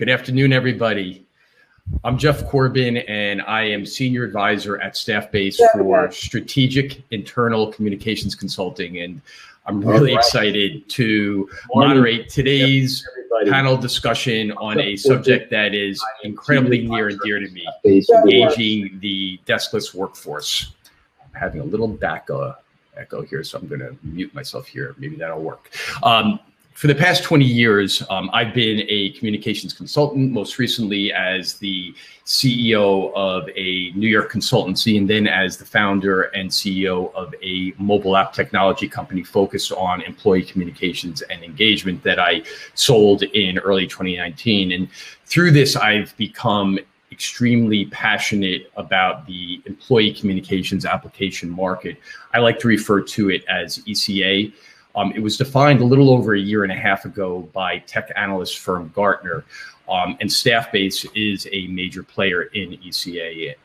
Good afternoon, everybody. I'm Jeff Corbin, and I am Senior Advisor at Staffbase for Strategic Internal Communications Consulting. And I'm really excited to moderate today's panel discussion on a subject that is incredibly near and dear to me, engaging the deskless workforce. I'm having a little echo here, so I'm going to mute myself here. Maybe that'll work. For the past 20 years, I've been a communications consultant, most recently as the CEO of a New York consultancy, and then as the founder and CEO of a mobile app technology company focused on employee communications and engagement that I sold in early 2019. And through this, I've become extremely passionate about the employee communications application market. I like to refer to it as ECA. It was defined a little over a year and a half ago by tech analyst firm Gartner, and Staffbase is a major player in ECA.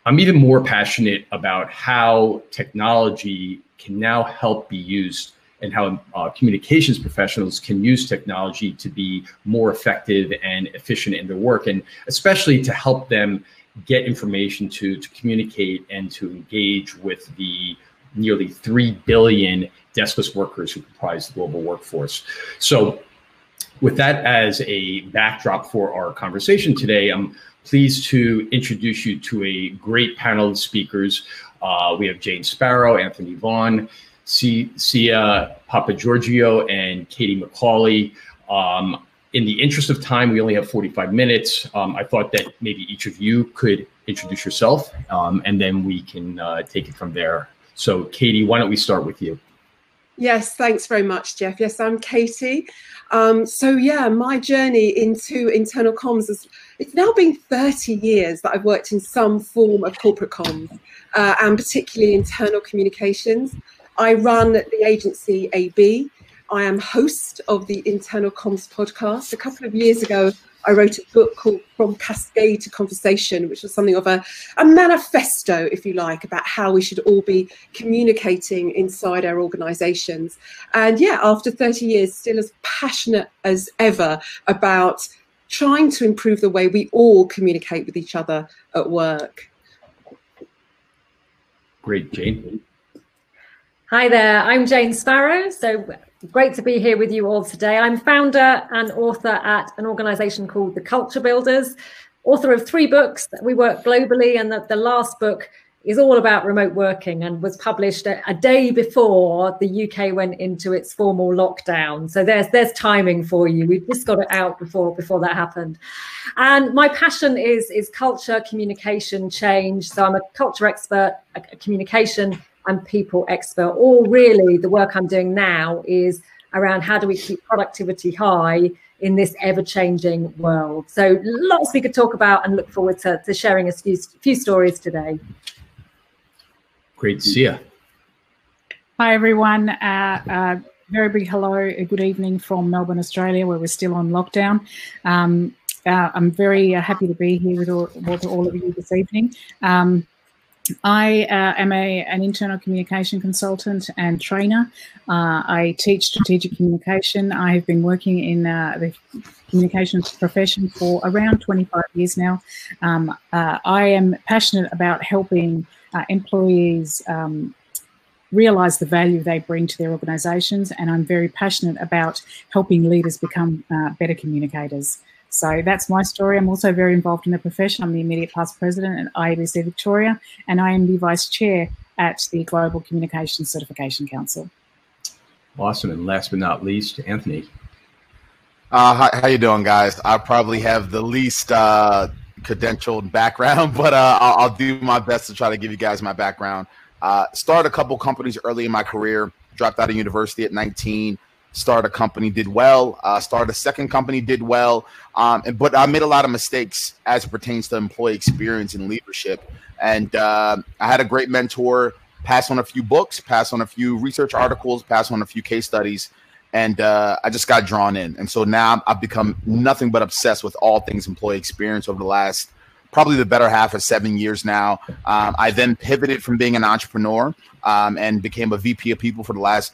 I'm even more passionate about how technology can now help be used and how communications professionals can use technology to be more effective and efficient in their work, and especially to help them get information to communicate and to engage with the nearly 3 billion deskless workers who comprise the global workforce. So with that as a backdrop for our conversation today, I'm pleased to introduce you to a great panel of speakers. We have Jane Sparrow, Anthony Vaughan, Sia Papageorgiou, and Katie Macaulay. In the interest of time, we only have 45 minutes. I thought that maybe each of you could introduce yourself, and then we can take it from there. So Katie, why don't we start with you? Yes, thanks very much, Jeff. Yes, I'm Katie. My journey into internal comms it's now been 30 years that I've worked in some form of corporate comms, and particularly internal communications. I run the agency AB. I am host of the Internal Comms podcast. A couple of years ago, I wrote a book called From Cascade to Conversation, which was something of a manifesto, if you like, about how we should all be communicating inside our organizations. And yeah, after 30 years, still as passionate as ever about trying to improve the way we all communicate with each other at work. Great, Jane. Hi there, I'm Jane Sparrow. So great to be here with you all today. I'm founder and author at an organization called The Culture Builders, author of 3 books. We work globally, and the last book is all about remote working and was published a day before the UK went into its formal lockdown. So there's timing for you. We've just got it out before that happened. And my passion is culture, communication, change. So I'm a culture expert, a communication and people expert. All really the work I'm doing now is around how do we keep productivity high in this ever-changing world. So lots we could talk about, and look forward to sharing a few stories today. Great, Sia. Hi everyone. Very big hello, good evening from Melbourne, Australia, where we're still on lockdown. I'm very happy to be here with all of you this evening. I am an internal communication consultant and trainer. I teach strategic communication. I have been working in the communications profession for around 25 years now. I am passionate about helping employees realize the value they bring to their organizations, and I'm very passionate about helping leaders become better communicators. So that's my story. I'm also very involved in the profession. I'm the immediate past president at IABC Victoria, and I am the vice chair at the Global Communications Certification Council. Awesome. And last but not least, Anthony. How you doing, guys? I probably have the least credentialed background, but I'll do my best to try to give you guys my background. Started a couple companies early in my career, dropped out of university at 19, started a company, did well, started a second company, did well, but I made a lot of mistakes as it pertains to employee experience and leadership. And I had a great mentor, passed on a few books, passed on a few research articles, passed on a few case studies, and I just got drawn in. And so now I've become nothing but obsessed with all things employee experience over the last probably the better half of 7 years now. I then pivoted from being an entrepreneur and became a VP of people for the last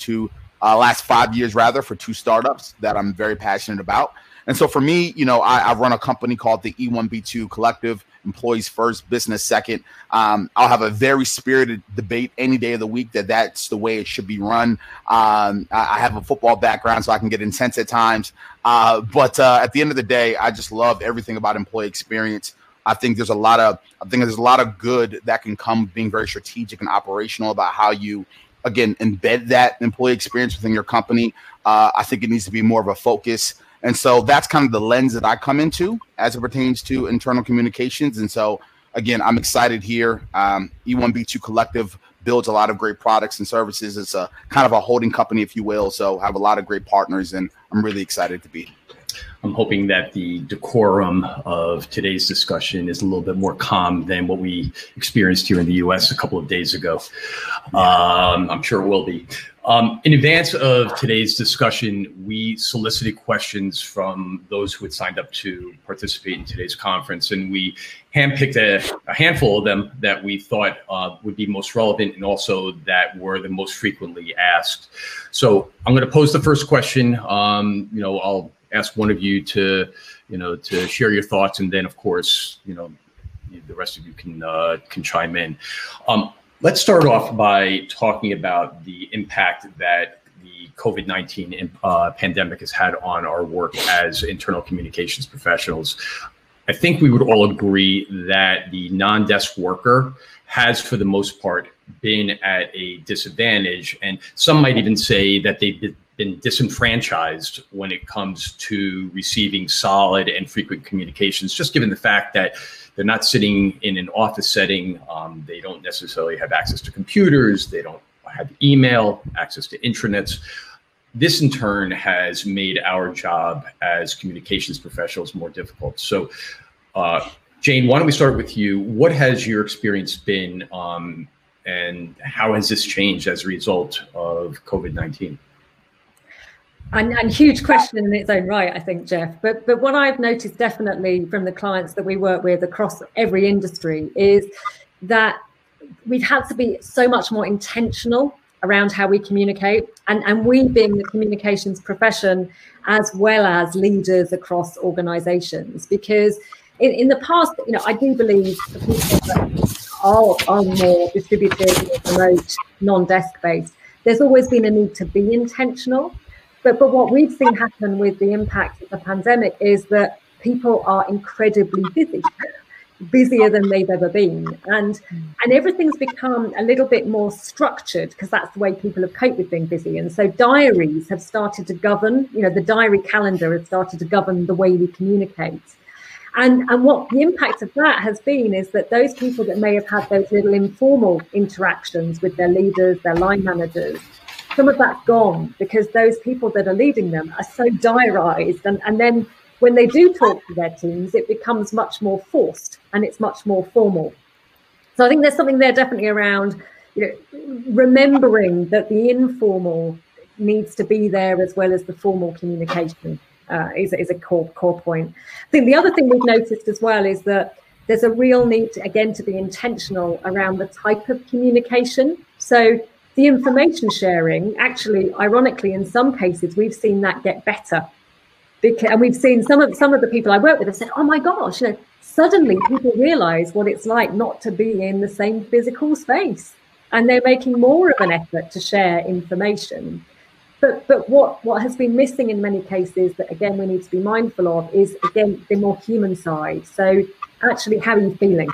5 years, rather, for 2 startups that I'm very passionate about. And so for me, you know, I run a company called the E1B2 Collective, employees first, business second. I'll have a very spirited debate any day of the week that's the way it should be run. I have a football background, so I can get intense at times. But at the end of the day, I just love everything about employee experience. I think there's a lot of good that can come being very strategic and operational about how you, again, embed that employee experience within your company. I think it needs to be more of a focus. And so that's kind of the lens that I come into as it pertains to internal communications. And so, again, I'm excited here. E1B2 Collective builds a lot of great products and services. It's a kind of a holding company, if you will. So I have a lot of great partners, and I'm really excited to be. I'm hoping that the decorum of today's discussion is a little bit more calm than what we experienced here in the U.S. a couple of days ago. I'm sure it will be. In advance of today's discussion, we solicited questions from those who had signed up to participate in today's conference, and we handpicked a handful of them that we thought would be most relevant and also that were the most frequently asked. So I'm going to pose the first question. I'll ask one of you to share your thoughts, and then, of course, the rest of you can chime in. Let's start off by talking about the impact that the COVID-19 pandemic has had on our work as internal communications professionals. I think we would all agree that the non-desk worker has, for the most part, been at a disadvantage, and some might even say that they've been disenfranchised when it comes to receiving solid and frequent communications, just given the fact that they're not sitting in an office setting. They don't necessarily have access to computers. They don't have email, access to intranets. This, in turn, has made our job as communications professionals more difficult. So, Jane, why don't we start with you? What has your experience been, and how has this changed as a result of COVID-19? And huge question in its own right, I think, Jeff. But what I've noticed definitely from the clients that we work with across every industry is that we've had to be so much more intentional around how we communicate, and we being the communications profession as well as leaders across organizations. Because in the past, I do believe the people that are more distributed, remote, non-desk based, there's always been a need to be intentional. But what we've seen happen with the impact of the pandemic is that people are incredibly busy, busier than they've ever been. And everything's become a little bit more structured because that's the way people have coped with being busy. And so diaries have started to govern, the diary calendar has started to govern the way we communicate. And what the impact of that has been is that those people that may have had those little informal interactions with their leaders, their line managers, some of that's gone because those people that are leading them are so diarized. And then when they do talk to their teams, it becomes much more forced and it's much more formal. So I think there's something there definitely around, remembering that the informal needs to be there as well as the formal communication is a core point. I think the other thing we've noticed as well is that there's a real need, to be intentional around the type of communication. So the information sharing, actually, ironically, in some cases, we've seen that get better. And we've seen some of the people I work with have said, oh my gosh, suddenly people realize what it's like not to be in the same physical space. And they're making more of an effort to share information. But what has been missing in many cases that, again, we need to be mindful of is, again, the more human side. So actually, how are you feeling?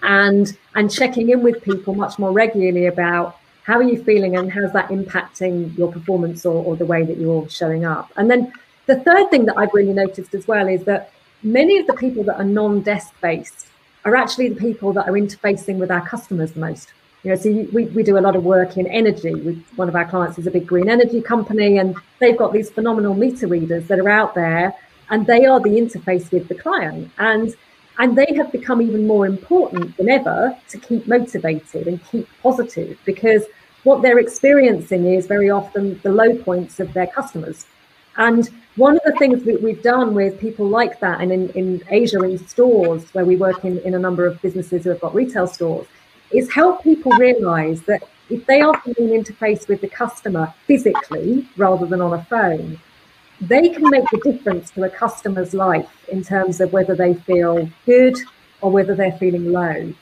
And checking in with people much more regularly about how are you feeling and how's that impacting your performance or the way that you're showing up. And then the third thing that I've really noticed as well is that many of the people that are non-desk based are actually the people that are interfacing with our customers the most. So we do a lot of work in energy. One of our clients is a big green energy company, and they've got these phenomenal meter readers that are out there, and they are the interface with the client. And they have become even more important than ever to keep motivated and keep positive, because what they're experiencing is very often the low points of their customers. And one of the things that we've done with people like that, and in Asia, in stores, where we work in a number of businesses who have got retail stores, is help people realize that if they are being interfaced with the customer physically rather than on a phone, they can make the difference to a customer's life in terms of whether they feel good or whether they're feeling low.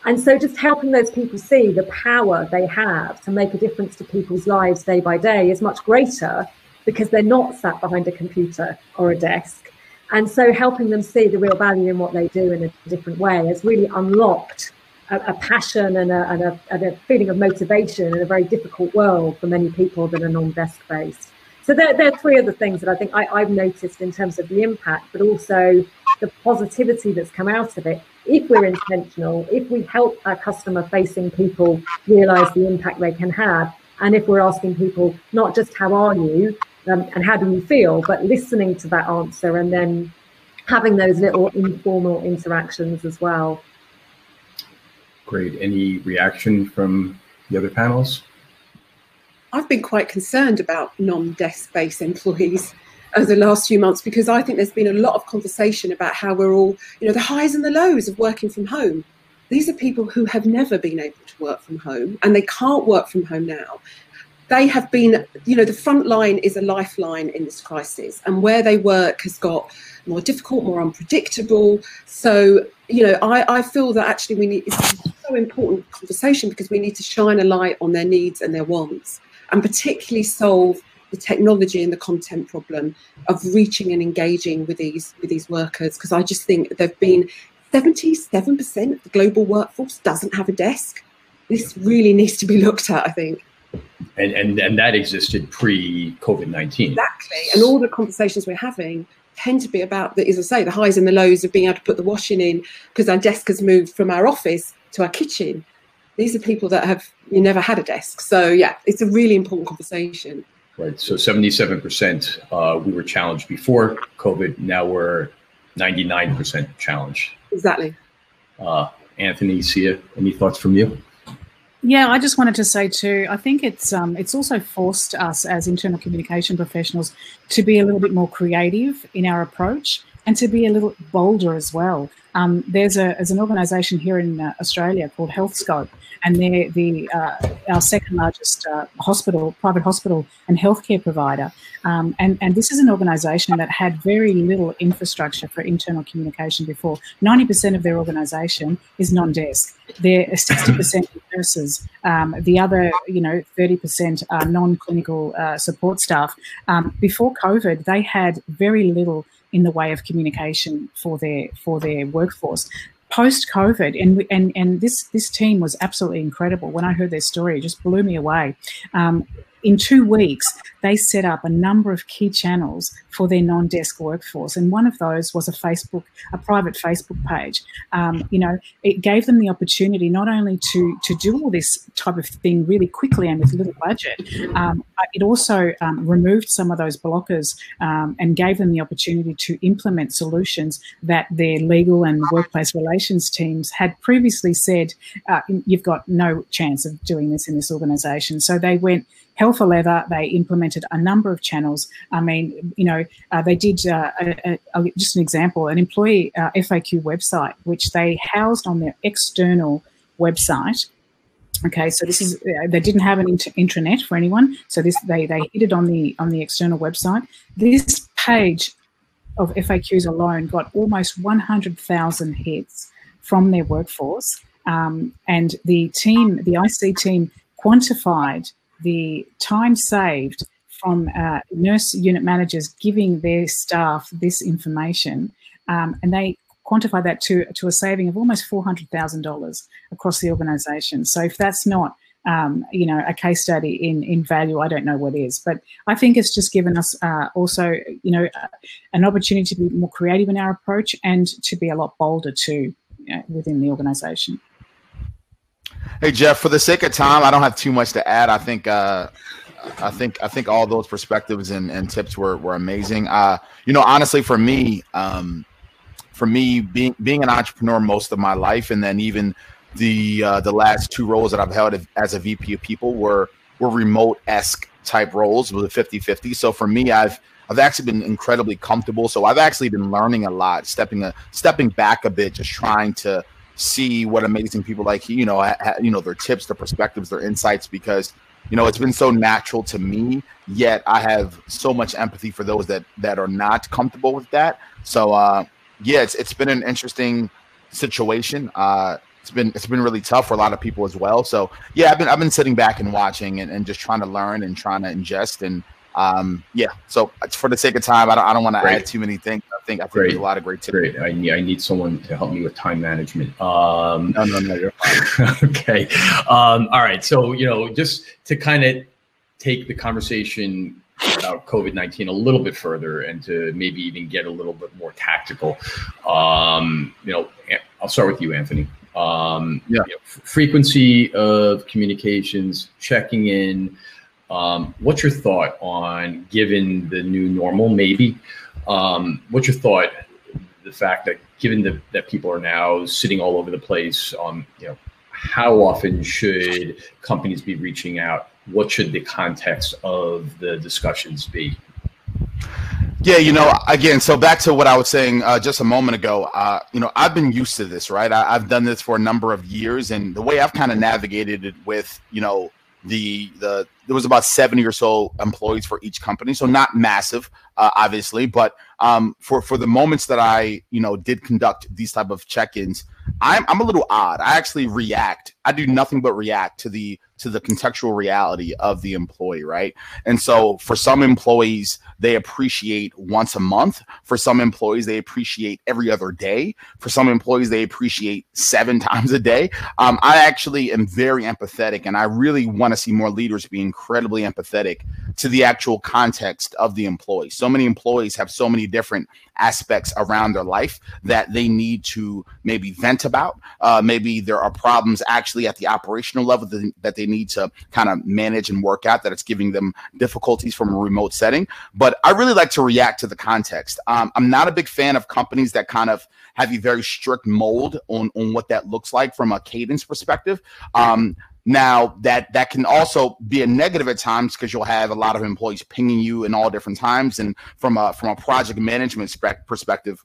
And so just helping those people see the power they have to make a difference to people's lives day by day is much greater because they're not sat behind a computer or a desk. And so helping them see the real value in what they do in a different way has really unlocked a passion and a feeling of motivation in a very difficult world for many people that are non-desk based. So there are three of the things that I think I've noticed in terms of the impact, but also the positivity that's come out of it. If we're intentional, if we help our customer-facing people realise the impact they can have, and if we're asking people not just how are you and how do you feel, but listening to that answer and then having those little informal interactions as well. Great. Any reaction from the other panels? I've been quite concerned about non-desk based employees over the last few months because I think there's been a lot of conversation about how we're all, the highs and the lows of working from home. These are people who have never been able to work from home and they can't work from home now. They have been, the front line is a lifeline in this crisis, and where they work has got more difficult, more unpredictable. So, I feel that actually it's a so important conversation because we need to shine a light on their needs and their wants, and particularly solve the technology and the content problem of reaching and engaging with these workers. Because I just think there've been 77% of the global workforce doesn't have a desk. This really needs to be looked at, I think. And that existed pre-COVID-19. Exactly. And all the conversations we're having tend to be about, as I say, the highs and the lows of being able to put the washing in because our desk has moved from our office to our kitchen. These are people that have never had a desk. So, yeah, it's a really important conversation. Right. So 77% we were challenged before COVID. Now we're 99% challenged. Exactly. Anthony, Sia, any thoughts from you? Yeah, I just wanted to say too, I think it's also forced us as internal communication professionals to be a little bit more creative in our approach and to be a little bolder as well. There's an organisation here in Australia called Healthscope, and they're our second largest private hospital and healthcare provider. And this is an organisation that had very little infrastructure for internal communication before. 90% of their organisation is non-desk. They're 60% nurses. The other, 30% are non-clinical support staff. Before COVID, they had very little in the way of communication for their workforce. Post-COVID, and this team was absolutely incredible. When I heard their story, it just blew me away. In 2 weeks, they set up a number of key channels for their non-desk workforce, and one of those was a private Facebook page. It gave them the opportunity not only to do all this type of thing really quickly and with little budget, it also removed some of those blockers and gave them the opportunity to implement solutions that their legal and workplace relations teams had previously said, you've got no chance of doing this in this organisation. So they went hell for leather. They implemented a number of channels. I mean, they did, just an example, an employee FAQ website, which they housed on their external website. Okay, so this is, they didn't have an intranet for anyone. So they hid it on the external website. This page of FAQs alone got almost 100,000 hits from their workforce. And the IC team quantified the time saved from nurse unit managers giving their staff this information, and they quantify that to a saving of almost $400,000 across the organisation. So if that's not, a case study in value, I don't know what is. But I think it's just given us also, an opportunity to be more creative in our approach and to be a lot bolder too within the organisation. Hey Jeff, for the sake of time, I don't have too much to add. I think all those perspectives and tips were amazing. Honestly, for me, being an entrepreneur most of my life, and then even the last two roles that I've held as a VP of people were remote-esque type roles with a 50-50. So for me, I've actually been incredibly comfortable. So I've actually been learning a lot, stepping back a bit, just trying to see what amazing people like their tips, their perspectives, their insights, because you know, it's been so natural to me, yet I have so much empathy for those that are not comfortable with that. So yeah, it's been an interesting situation. It's been really tough for a lot of people as well. So yeah, I've been sitting back and watching and just trying to learn and trying to ingest. And yeah, so for the sake of time, I don't want to add too many things. I think there's a lot of great tips. Great. I need someone to help me with time management. No, you're fine. Okay. All right. So, you know, just to kind of take the conversation about COVID-19 a little bit further and to maybe even get a little bit more tactical. You know, I'll start with you, Anthony. You know, frequency of communications, checking in. What's your thought on, given the new normal, maybe? What's your thought, the fact that given that people are now sitting all over the place, you know, how often should companies be reaching out? What should the context of the discussions be? Yeah, you know, again, so back to what I was saying just a moment ago, you know, I've been used to this, right? I've done this for a number of years, and the way I've kind of navigated it with, you know, there was about 70 or so employees for each company, so not massive, obviously, but for the moments that I, you know, did conduct these type of check-ins, I'm a little odd. I actually react. I do nothing but react to the contextual reality of the employee, right? And so for some employees, they appreciate once a month. For some employees, they appreciate every other day. For some employees, they appreciate 7 times a day. I actually am very empathetic, and I really want to see more leaders be incredibly empathetic to the actual context of the employee. So many employees have so many different aspects around their life that they need to maybe vent about. Maybe there are problems actually at the operational level that they need to kind of manage and work out, that it's giving them difficulties from a remote setting. But I really like to react to the context. I'm not a big fan of companies that kind of have a very strict mold on what that looks like from a cadence perspective. Now that can also be a negative at times, because you'll have a lot of employees pinging you in all different times, and from a project management perspective,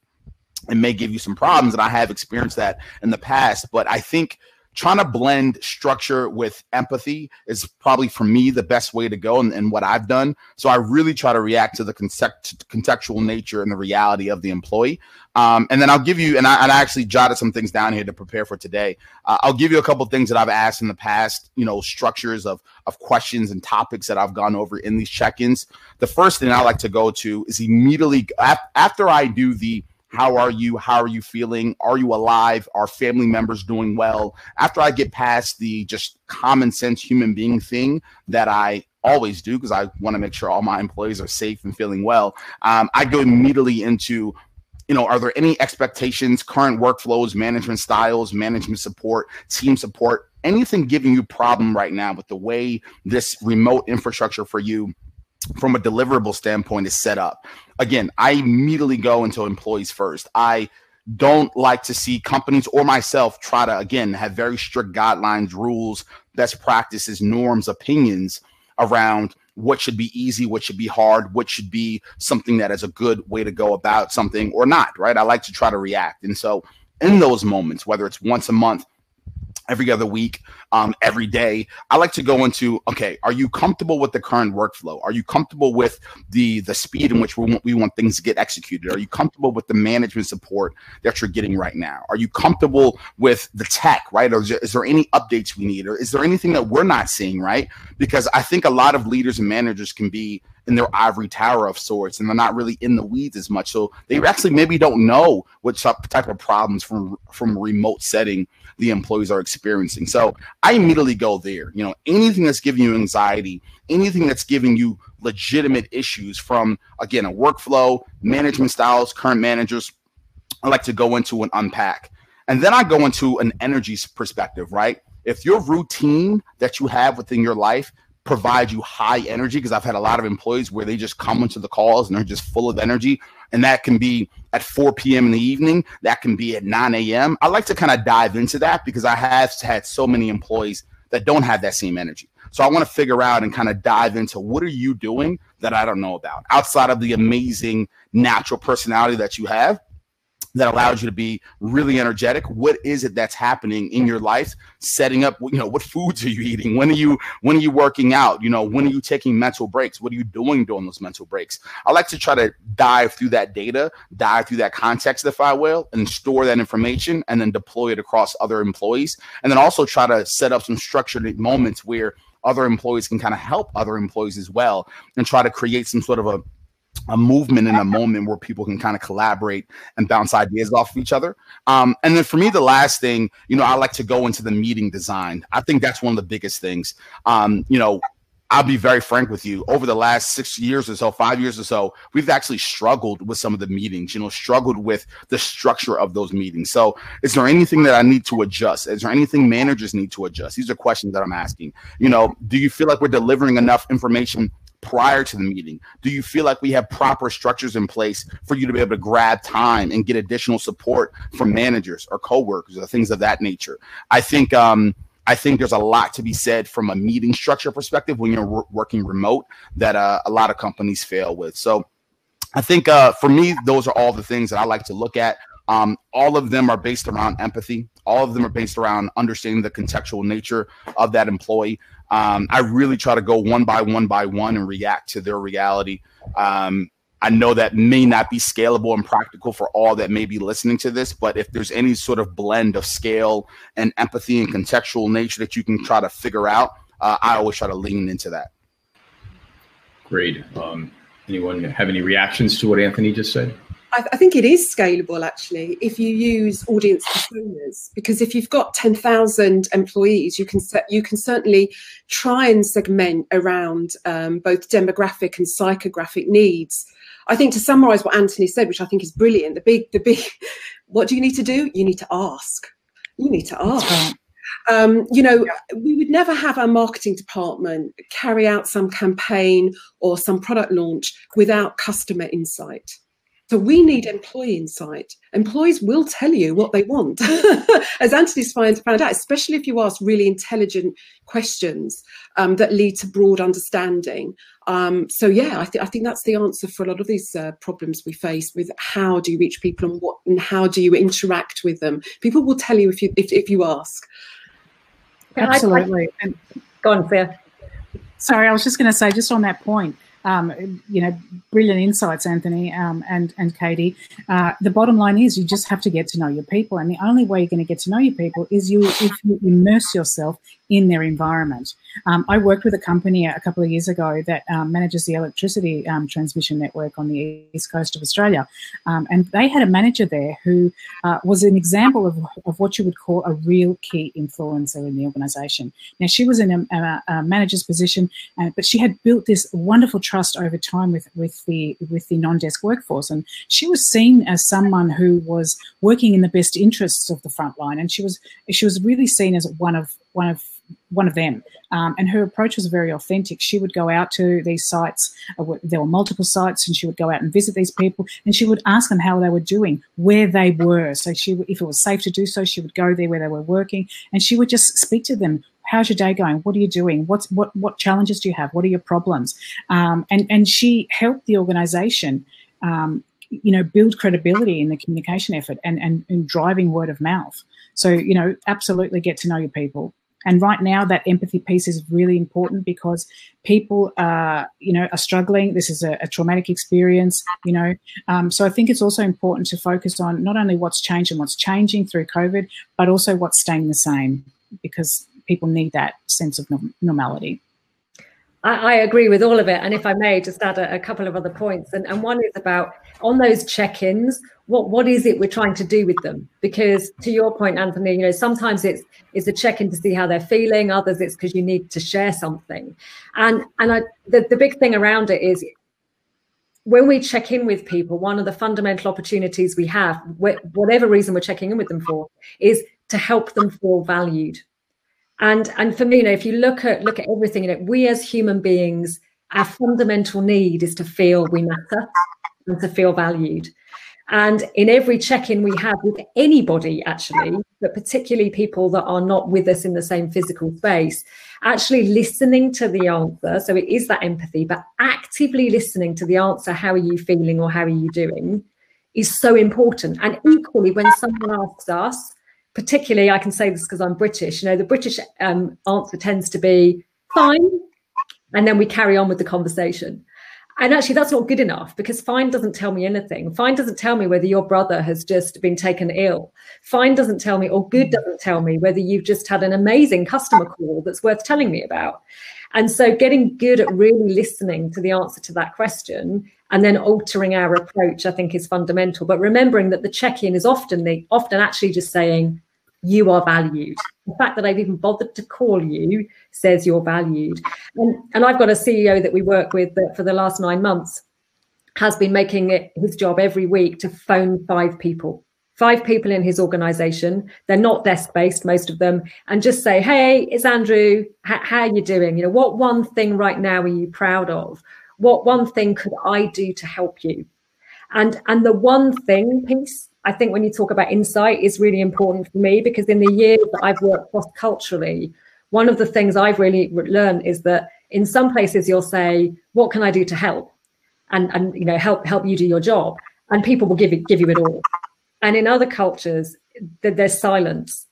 it may give you some problems. And I have experienced that in the past. But I think trying to blend structure with empathy is probably, for me, the best way to go, and what I've done. So I really try to react to the contextual nature and the reality of the employee. And then I'll give you, and I actually jotted some things down here to prepare for today. I'll give you a couple of things that I've asked in the past, you know, structures of questions and topics that I've gone over in these check-ins. The first thing I like to go to is immediately after I do the how are you? How are you feeling? Are you alive? Are family members doing well? After I get past the just common sense human being thing that I always do, because I want to make sure all my employees are safe and feeling well, I go immediately into, you know, are there any expectations, current workflows, management styles, management support, team support, anything giving you problem right now with the way this remote infrastructure for you from a deliverable standpoint is set up? Again, I immediately go into employees first. I don't like to see companies or myself try to, again, have very strict guidelines, rules, best practices, norms, opinions around what should be easy, what should be hard, what should be something that is a good way to go about something or not, right? I like to try to react. And so in those moments, whether it's once a month, every other week, every day, I like to go into, okay, are you comfortable with the current workflow? Are you comfortable with the speed in which we want things to get executed? Are you comfortable with the management support that you're getting right now? Are you comfortable with the tech, right? Or is there any updates we need? Or is there anything that we're not seeing, right? Because I think a lot of leaders and managers can be in their ivory tower of sorts, and they're not really in the weeds as much. So they actually maybe don't know what type of problems from a remote setting the employees are experiencing. So I immediately go there. You know, anything that's giving you anxiety, anything that's giving you legitimate issues from, again, a workflow, management styles, current managers, I like to go into and unpack. And then I go into an energy perspective, right? If your routine that you have within your life provide you high energy, because I've had a lot of employees where they just come into the calls and they're just full of energy, and that can be at 4 p.m. in the evening, that can be at 9 a.m. I like to kind of dive into that, because I have had so many employees that don't have that same energy. So I want to figure out and kind of dive into, what are you doing that I don't know about outside of the amazing natural personality that you have? that allows you to be really energetic. What is it that's happening in your life? Setting up, what foods are you eating? When are you working out? When are you taking mental breaks? What are you doing during those mental breaks? I like to try to dive through that data, dive through that context, if I will, and store that information and then deploy it across other employees. And then also try to set up some structured moments where other employees can kind of help other employees as well, and try to create some sort of a movement in a moment where people can kind of collaborate and bounce ideas off of each other. And then for me, the last thing, I like to go into the meeting design. I think that's one of the biggest things. I'll be very frank with you. Over the last 6 years or so, 5 years or so, we've actually struggled with some of the meetings, struggled with the structure of those meetings. So is there anything that I need to adjust? Is there anything managers need to adjust? These are questions that I'm asking. Do you feel like we're delivering enough information prior to the meeting? Do you feel like we have proper structures in place for you to be able to grab time and get additional support from managers or coworkers or things of that nature? I think there's a lot to be said from a meeting structure perspective when you're working remote that a lot of companies fail with. So I think for me, those are all the things that I like to look at. All of them are based around empathy. All of them are based around understanding the contextual nature of that employee. I really try to go one by one and react to their reality. I know that may not be scalable and practical for all that may be listening to this, but if there's any sort of blend of scale and empathy and contextual nature that you can try to figure out, I always try to lean into that. Great. Anyone have any reactions to what Anthony just said? I think it is scalable, actually, if you use audience personas, because if you've got 10,000 employees, you can certainly try and segment around both demographic and psychographic needs. I think to summarize what Anthony said, which I think is brilliant, the big, what do you need to do? You need to ask. You need to ask. We would never have our marketing department carry out some campaign or some product launch without customer insight. So we need employee insight. Employees will tell you what they want, as Anthony's found out, especially if you ask really intelligent questions that lead to broad understanding. I think that's the answer for a lot of these problems we face with how do you reach people and how do you interact with them. People will tell you if you ask. Absolutely. Go on, Thea. Sorry, I was just going to say, just on that point, brilliant insights, Anthony and Katie. The bottom line is you just have to get to know your people, and the only way you're going to get to know your people is if you immerse yourself in their environment. I worked with a company a couple of years ago that manages the electricity transmission network on the east coast of Australia, and they had a manager there who was an example of what you would call a real key influencer in the organisation. Now, she was in a manager's position, but she had built this wonderful trust over time with the non-desk workforce, and she was seen as someone who was working in the best interests of the front line, and she was really seen as one of them. And her approach was very authentic. She would go out to these sites. There were multiple sites, and she would go out and visit these people, and she would ask them how they were doing, where they were. So if it was safe to do so, she would go there where they were working, and she would just speak to them. How's your day going? What are you doing? What challenges do you have? What are your problems? And she helped the organisation, build credibility in the communication effort and driving word of mouth. So, absolutely get to know your people. And right now, that empathy piece is really important because people are struggling. This is a traumatic experience, So I think it's also important to focus on not only what's changed and what's changing through COVID, but also what's staying the same, because people need that sense of normality. I agree with all of it. And if I may just add a couple of other points. And one is about on those check-ins, what is it we're trying to do with them? Because to your point, Anthony, sometimes it's a check-in to see how they're feeling. Others it's because you need to share something. And the big thing around it is when we check in with people, one of the fundamental opportunities we have, whatever reason we're checking in with them for, is to help them feel valued. And for me, if you look at everything, we as human beings, our fundamental need is to feel we matter and to feel valued. And in every check-in we have with anybody, actually, but particularly people that are not with us in the same physical space, actually listening to the answer. So it is that empathy, but actively listening to the answer, how are you feeling or how are you doing, is so important. And equally, when someone asks us, particularly, I can say this because I'm British, the British answer tends to be fine, and then we carry on with the conversation. And actually, that's not good enough, because fine doesn't tell me anything. Fine doesn't tell me whether your brother has just been taken ill. Fine doesn't tell me, or good doesn't tell me, whether you've just had an amazing customer call that's worth telling me about. And so getting good at really listening to the answer to that question and then altering our approach, I think, is fundamental. But remembering that the check-in is often actually just saying, you are valued. The fact that I've even bothered to call you says you're valued. And I've got a CEO that we work with that for the last 9 months has been making it his job every week to phone 5 people in his organization. They're not desk-based, most of them, and just say, hey, it's Andrew. How are you doing? What one thing right now are you proud of? What one thing could I do to help you? And the one thing piece, I think when you talk about insight, is really important for me, because in the years that I've worked cross-culturally, one of the things I've really learned is that in some places you'll say, what can I do to help? And help you do your job. And people will give you it all. And in other cultures, there's silence.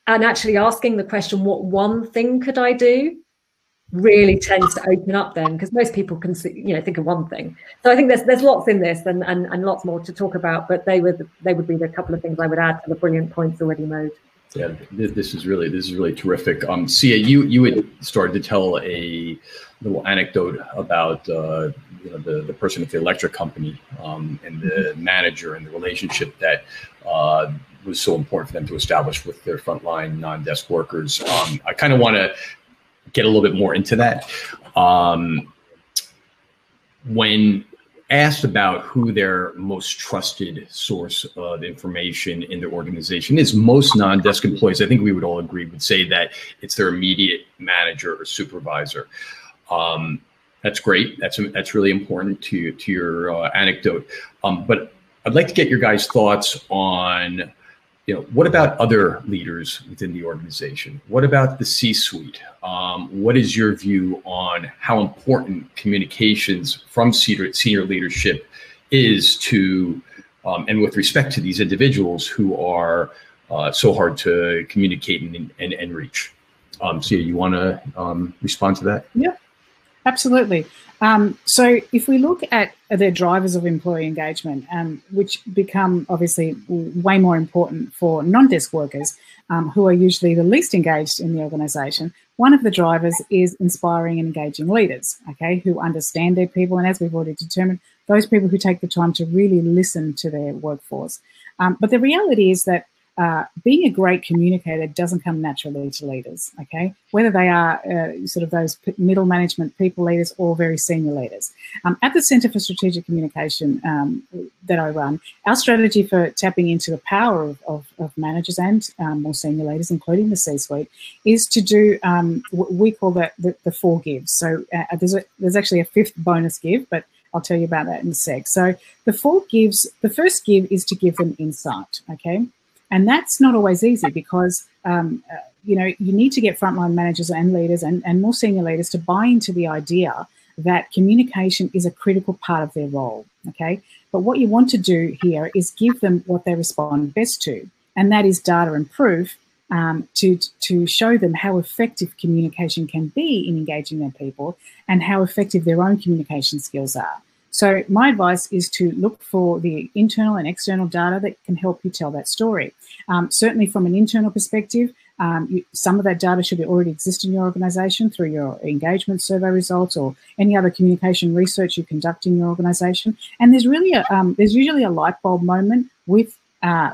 And actually asking the question, what one thing could I do, really tends to open up then, because most people can think of one thing. So I think there's lots in this and lots more to talk about, but they would be the couple of things I would add to the brilliant points already made. Yeah, this is really terrific. Sia, you had started to tell a little anecdote about the person at the electric company and the manager and the relationship that was so important for them to establish with their frontline non-desk workers. I kind of want to get a little bit more into that. When asked about who their most trusted source of information in their organization is, most non-desk employees, I think we would all agree, would say that it's their immediate manager or supervisor. That's great. That's really important to your anecdote. But I'd like to get your guys' thoughts on, what about other leaders within the organization? What about the C-suite? What is your view on how important communications from senior leadership is to, and with respect to these individuals who are so hard to communicate and reach? Sia, you want to respond to that? Yeah, absolutely. So if we look at the drivers of employee engagement, which become obviously way more important for non-desk workers, who are usually the least engaged in the organisation, one of the drivers is inspiring and engaging leaders, okay, who understand their people, and as we've already determined, those people who take the time to really listen to their workforce. But the reality is that being a great communicator doesn't come naturally to leaders, okay? Whether they are sort of those middle management people leaders or very senior leaders. At the Centre for Strategic Communication that I run, our strategy for tapping into the power of managers and more senior leaders, including the C-suite, is to do what we call the 4 gives. So there's actually a 5th bonus give, but I'll tell you about that in a sec. So the 4 gives, the first give is to give them insight, okay? And that's not always easy because, you need to get frontline managers and leaders and more senior leaders to buy into the idea that communication is a critical part of their role, okay? But what you want to do here is give them what they respond best to, and that is data and proof to show them how effective communication can be in engaging their people and how effective their own communication skills are. So my advice is to look for the internal and external data that can help you tell that story. Certainly from an internal perspective, some of that data should already exist in your organisation through your engagement survey results or any other communication research you conduct in your organisation. And there's usually a light bulb moment with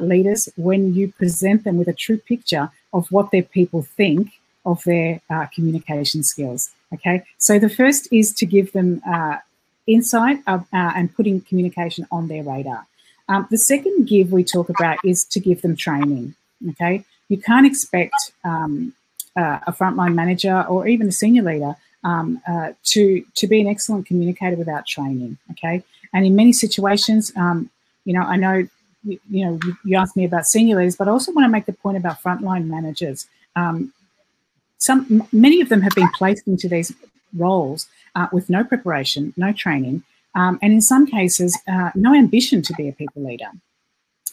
leaders when you present them with a true picture of what their people think of their communication skills. Okay, so the first is to give them insight and putting communication on their radar. The second give we talk about is to give them training, okay? You can't expect a frontline manager or even a senior leader to be an excellent communicator without training, okay? And in many situations, I know, you asked me about senior leaders, but I also want to make the point about frontline managers. Many of them have been placed into these roles with no preparation, no training, and in some cases, no ambition to be a people leader.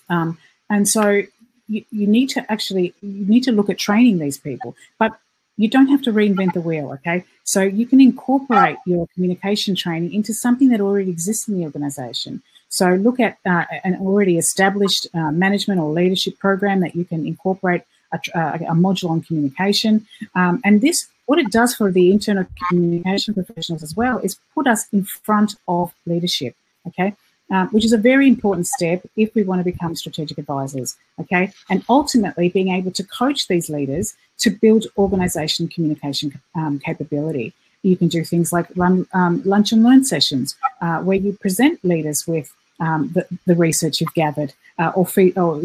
And so you need to look at training these people, but you don't have to reinvent the wheel, okay? So you can incorporate your communication training into something that already exists in the organization. So look at an already established management or leadership program that you can incorporate a module on communication. And this, what it does for the internal communication professionals as well, is put us in front of leadership, okay? Which is a very important step if we want to become strategic advisors, okay? And ultimately being able to coach these leaders to build organisation communication capability. You can do things like run lunch and learn sessions where you present leaders with the research you've gathered or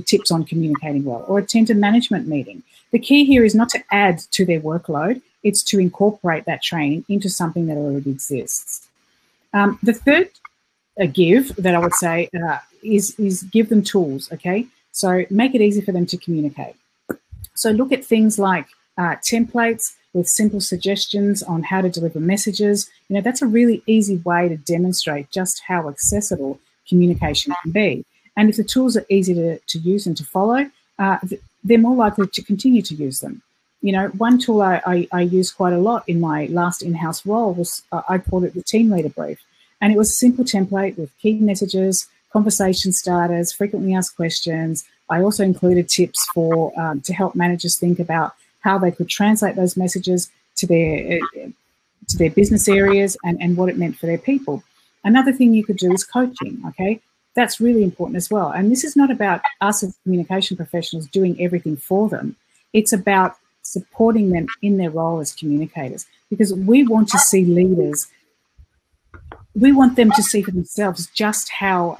tips on communicating well, or attend a management meeting. The key here is not to add to their workload, it's to incorporate that training into something that already exists. The third give that I would say is give them tools, okay? So make it easy for them to communicate. So look at things like templates with simple suggestions on how to deliver messages. You know, that's a really easy way to demonstrate just how accessible communication can be. And if the tools are easy to use and to follow, they're more likely to continue to use them. You know, one tool I used quite a lot in my last in-house role was, I called it the team leader brief. And it was a simple template with key messages, conversation starters, frequently asked questions. I also included tips for to help managers think about how they could translate those messages to their business areas and what it meant for their people. Another thing you could do is coaching, okay? That's really important as well. And this is not about us as communication professionals doing everything for them. It's about supporting them in their role as communicators, because we want to see leaders, we want them to see for themselves just how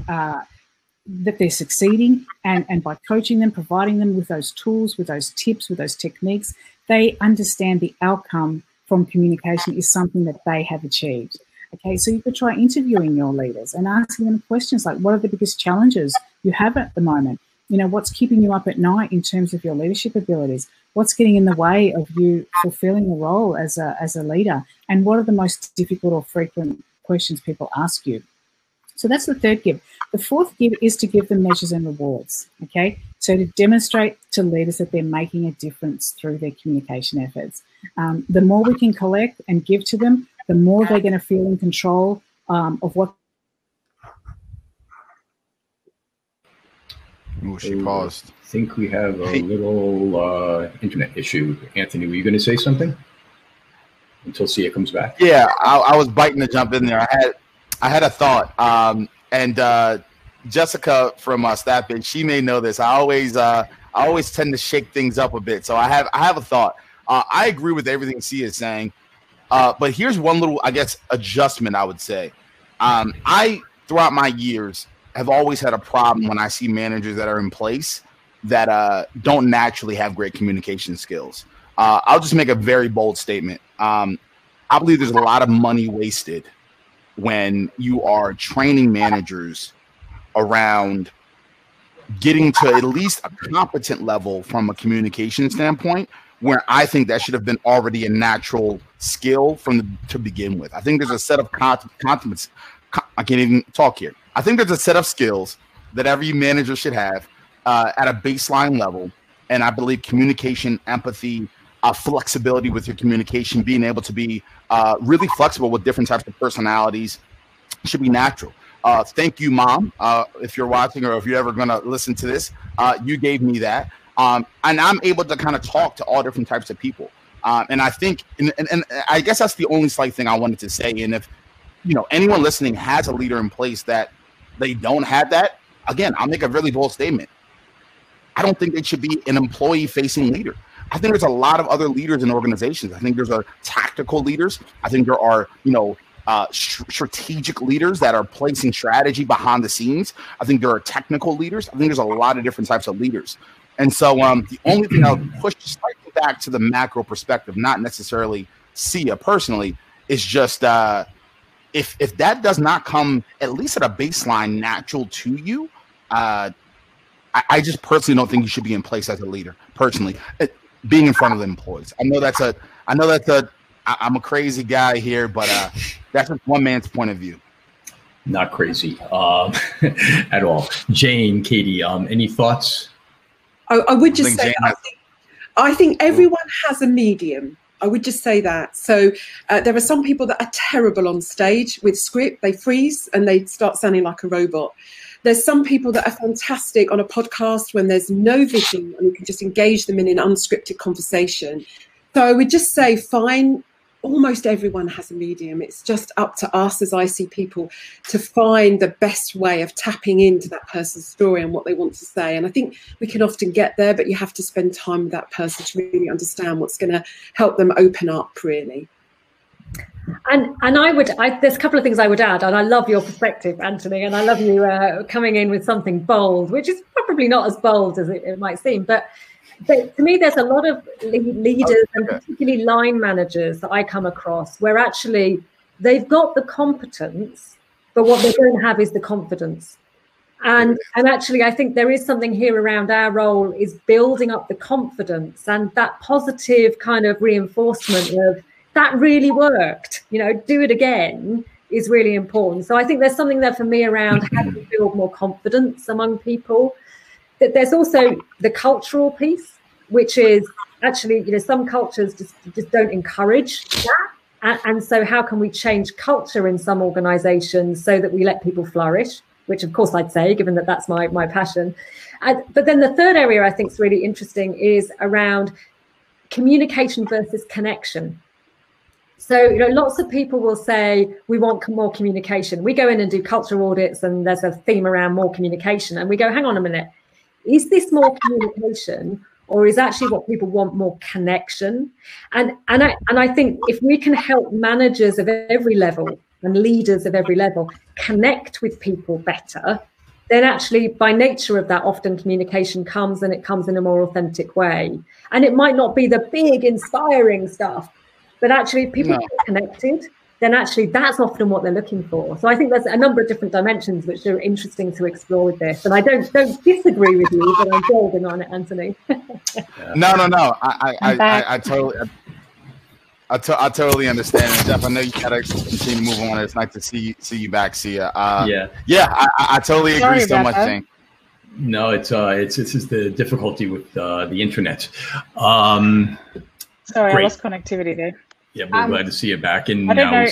that they're succeeding, and by coaching them, providing them with those tools, with those tips, with those techniques, they understand the outcome from communication is something that they have achieved. Okay, so you could try interviewing your leaders and asking them questions like, what are the biggest challenges you have at the moment? You know, what's keeping you up at night in terms of your leadership abilities? What's getting in the way of you fulfilling a role as a leader? And what are the most difficult or frequent questions people ask you? So that's the third give. The fourth give is to give them measures and rewards, okay? So to demonstrate to leaders that they're making a difference through their communication efforts. The more we can collect and give to them, the more they're going to feel in control of what. Oh, she paused. I think we have a little internet issue. Anthony, were you going to say something? Until Sia comes back. Yeah, I was biting to jump in there. I had a thought, and Jessica from Staff Bench, she may know this. I always tend to shake things up a bit, so I have a thought. I agree with everything Sia is saying, but here's one little, I guess, adjustment I would say. I throughout my years have always had a problem when I see managers that are in place that don't naturally have great communication skills. I'll just make a very bold statement. I believe there's a lot of money wasted when you are training managers around getting to at least a competent level from a communication standpoint, where I think that should have been already a natural skill to begin with. I think there's a set of competence. I can't even talk here. I think there's a set of skills that every manager should have at a baseline level. And I believe communication, empathy, flexibility with your communication, being able to be really flexible with different types of personalities should be natural. Thank you, Mom. If you're watching or if you're ever going to listen to this, you gave me that. And I'm able to kind of talk to all different types of people. And I think, and I guess that's the only slight thing I wanted to say. And if, anyone listening has a leader in place that they don't have that, again, I'll make a really bold statement. I don't think they should be an employee-facing leader. I think there's a lot of other leaders in organizations. I think there's tactical leaders. I think there are, strategic leaders that are placing strategy behind the scenes. I think there are technical leaders. I think there's a lot of different types of leaders. And so the only thing I'll push slightly back to the macro perspective, not necessarily Sia personally, is just if that does not come at least at a baseline natural to you, I just personally don't think you should be in place as a leader. Personally, being in front of the employees. I'm a crazy guy here, but that's just one man's point of view. Not crazy at all. Jane, Katie, any thoughts? I would just say, I think everyone has a medium. I would just say that. So there are some people that are terrible on stage with script. They freeze and they start sounding like a robot. There's some people that are fantastic on a podcast when there's no vision and you can just engage them in an unscripted conversation. So I would just say, fine. Almost everyone has a medium. It's just up to us as IC people to find the best way of tapping into that person's story and what they want to say. And I think we can often get there, but you have to spend time with that person to really understand what's going to help them open up, really. And there's a couple of things I would add, and I love your perspective, Anthony, and I love you coming in with something bold, which is probably not as bold as it might seem, but to me, there's a lot of leaders and particularly line managers that I come across where actually they've got the competence, but what they don't have is the confidence. And actually, I think there is something here around our role is building up the confidence and that positive kind of reinforcement of that really worked, do it again is really important. So I think there's something there for me around how to build more confidence among people. That there's also the cultural piece, which is actually, some cultures just don't encourage that. And so how can we change culture in some organizations so that we let people flourish, which of course I'd say, given that that's my passion. But then the third area I think is really interesting is around communication versus connection. So, lots of people will say, we want more communication. We go in and do culture audits and there's a theme around more communication. And we go, hang on a minute. Is this more communication, or is actually what people want more connection? And I think if we can help managers of every level and leaders of every level connect with people better, then actually by nature of that, often communication comes, and it comes in a more authentic way. And it might not be the big inspiring stuff, but actually people get connected, then actually that's often what they're looking for. So I think there's a number of different dimensions which are interesting to explore with this. And I don't disagree with you, but I'm building on it, Anthony. No. I totally understand. And Jeff, I know you gotta continue to move on. It's nice to see you back. See ya. I totally agree so much, Jane. No, it's the difficulty with the internet. Sorry, great. I lost connectivity there. Yeah, we're glad to see you back, and now we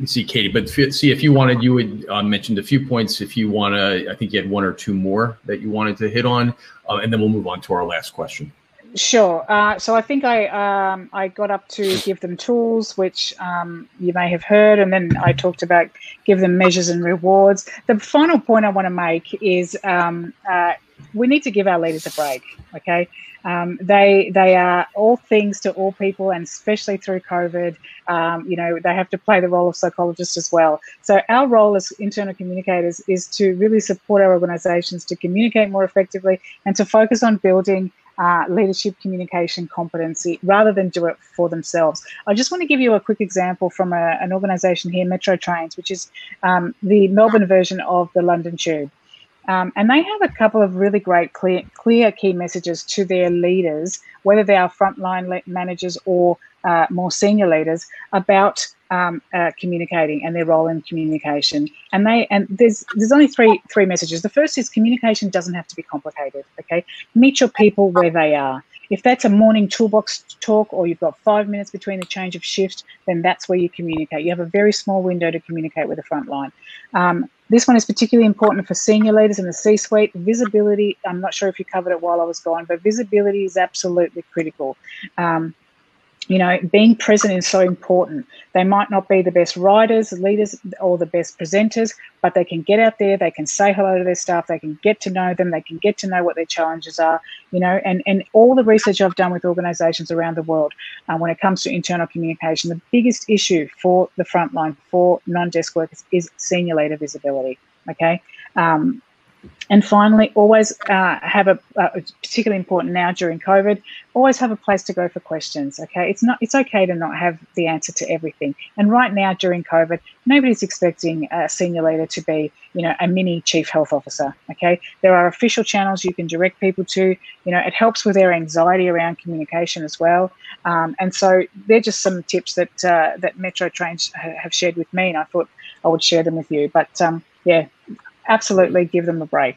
see Katie. But see, if you wanted, you would mentioned a few points. If you want to, I think you had one or two more that you wanted to hit on, and then we'll move on to our last question. Sure. So I think I got up to give them tools, which you may have heard, and then I talked about give them measures and rewards. The final point I want to make is we need to give our leaders a break. Okay. They are all things to all people, and especially through COVID, they have to play the role of psychologists as well. So our role as internal communicators is to really support our organizations to communicate more effectively and to focus on building leadership communication competency rather than do it for themselves. I just want to give you a quick example from an organization here, Metro Trains, which is the Melbourne version of the London Tube. And they have a couple of really great, clear key messages to their leaders, whether they are frontline managers or more senior leaders, about communicating and their role in communication. And there's only three messages. The first is communication doesn't have to be complicated. Okay, meet your people where they are. If that's a morning toolbox talk, or you've got 5 minutes between the change of shift, then that's where you communicate. You have a very small window to communicate with the front line. This one is particularly important for senior leaders in the C-suite. Visibility, I'm not sure if you covered it while I was gone, but visibility is absolutely critical. Being present is so important. They might not be the best writers, leaders, or the best presenters, but they can get out there, they can say hello to their staff, they can get to know them, they can get to know what their challenges are, and all the research I've done with organizations around the world when it comes to internal communication, the biggest issue for the frontline, for non-desk workers, is senior leader visibility, okay? And finally, always have particularly important now during COVID, always have a place to go for questions, okay? It's okay to not have the answer to everything. And right now during COVID, nobody's expecting a senior leader to be, a mini chief health officer, okay? There are official channels you can direct people to. It helps with their anxiety around communication as well. And so they're just some tips that Metro Trains have shared with me, and I thought I would share them with you. But yeah, absolutely give them a break.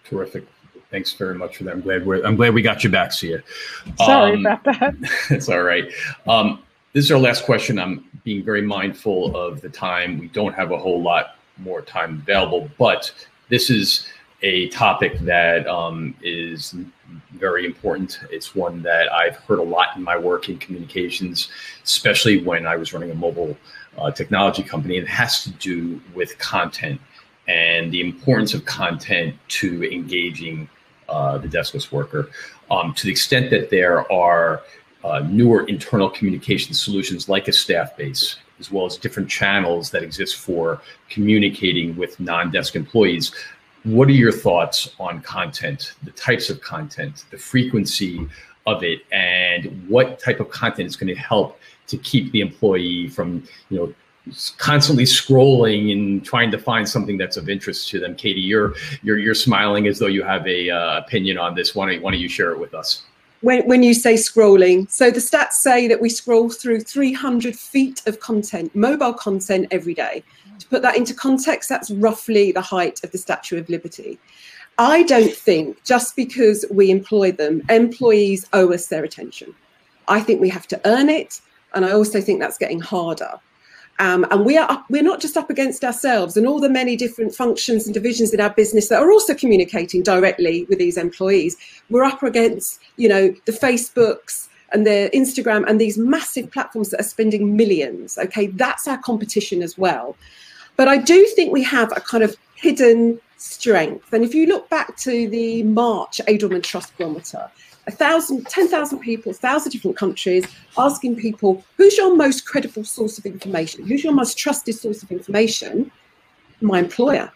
Terrific. Thanks very much for that. I'm glad we got you back, Sia. Sorry about that. It's all right. This is our last question. I'm being very mindful of the time. We don't have a whole lot more time available, but this is a topic that is very important. It's one that I've heard a lot in my work in communications, especially when I was running a mobile technology company. It has to do with content and the importance of content to engaging the deskless worker. To the extent that there are newer internal communication solutions like a staff base, as well as different channels that exist for communicating with non-desk employees. What are your thoughts on content, the types of content, the frequency of it, and what type of content is going to help to keep the employee from, constantly scrolling and trying to find something that's of interest to them? Katie, you're smiling as though you have a opinion on this. Why don't you share it with us? When you say scrolling, so the stats say that we scroll through 300 feet of content, mobile content every day. To put that into context, that's roughly the height of the Statue of Liberty. I don't think just because we employ them, employees owe us their attention. I think we have to earn it. And I also think that's getting harder. And we're not just up against ourselves and all the many different functions and divisions in our business that are also communicating directly with these employees. We're up against, the Facebooks and the Instagram and these massive platforms that are spending millions. Okay, that's our competition as well. But I do think we have a kind of hidden strength. And if you look back to the March Edelman Trust Barometer, 10,000 people, 1,000 different countries, asking people, who's your most credible source of information? Who's your most trusted source of information? My employer.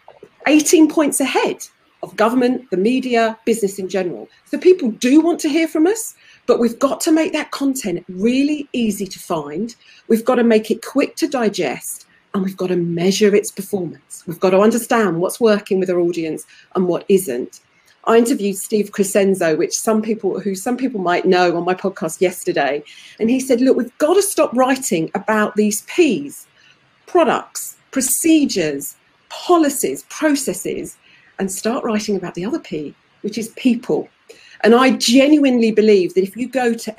18 points ahead of government, the media, business in general. So people do want to hear from us, but we've got to make that content really easy to find. We've got to make it quick to digest, and we've got to measure its performance. We've got to understand what's working with our audience and what isn't. I interviewed Steve Crescenzo, which some people might know, on my podcast yesterday. And he said, look, we've got to stop writing about these P's, products, procedures, policies, processes, and start writing about the other P, which is people. And I genuinely believe that if you go to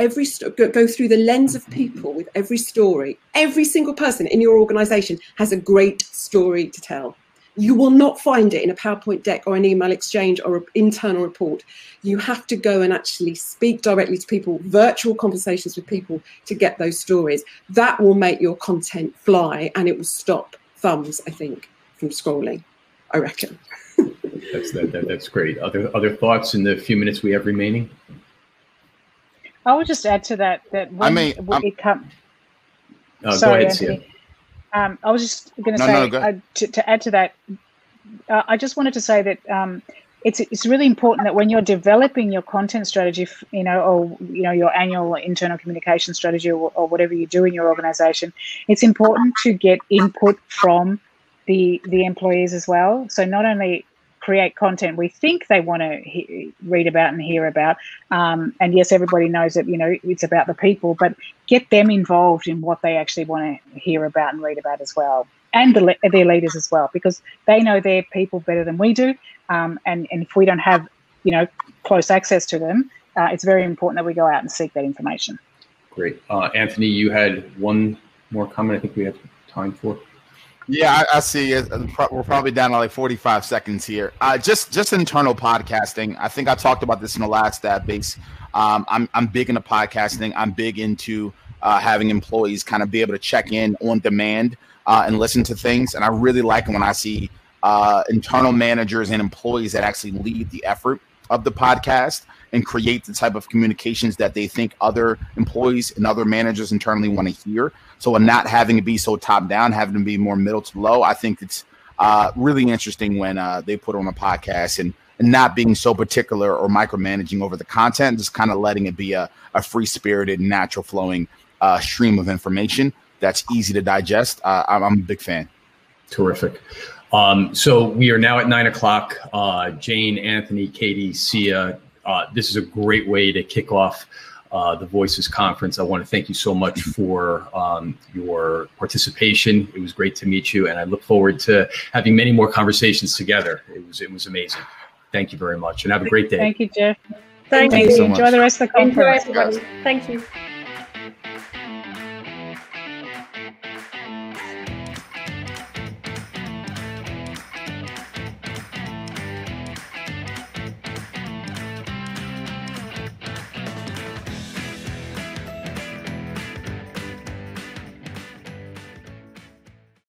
go through the lens of people with every story, every single person in your organization has a great story to tell. You will not find it in a PowerPoint deck or an email exchange or an internal report. You have to go and actually speak directly to people, virtual conversations with people to get those stories. That will make your content fly, and it will stop thumbs, I think, from scrolling, I reckon. That's great. Other thoughts in the few minutes we have remaining? I would just add to that when it comes. Sorry, go ahead, Sia. I was just going to say, to add to that, I just wanted to say that it's really important that when you're developing your content strategy, or your annual internal communication strategy, or whatever you do in your organization, it's important to get input from the employees as well. So not only create content we think they want to read about and hear about, and yes, everybody knows that it's about the people, but get them involved in what they actually want to hear about and read about as well, and their leaders as well, because they know their people better than we do, and if we don't have close access to them, it's very important that we go out and seek that information. Great. Anthony, you had one more comment I think we have time for. Yeah, I see it. We're probably down to like 45 seconds here. Just internal podcasting. I think I talked about this in the last stat base. I'm big into podcasting. I'm big into having employees kind of be able to check in on demand and listen to things. And I really like when I see internal managers and employees that actually lead the effort of the podcast and create the type of communications that they think other employees and other managers internally want to hear. So not having to be so top down, having to be more middle to low, I think it's really interesting when they put on a podcast and not being so particular or micromanaging over the content, just kind of letting it be a free-spirited, natural flowing stream of information that's easy to digest. I'm a big fan. Terrific. So we are now at 9 o'clock. Jane, Anthony, Katie, Sia, this is a great way to kick off the Voices Conference. I want to thank you so much for your participation. It was great to meet you, and I look forward to having many more conversations together. It was amazing. Thank you very much, and have a great day. Thank you, Jeff. Thank Thank you. you. Enjoy the rest of the conference. Enjoy, everybody. Thank you.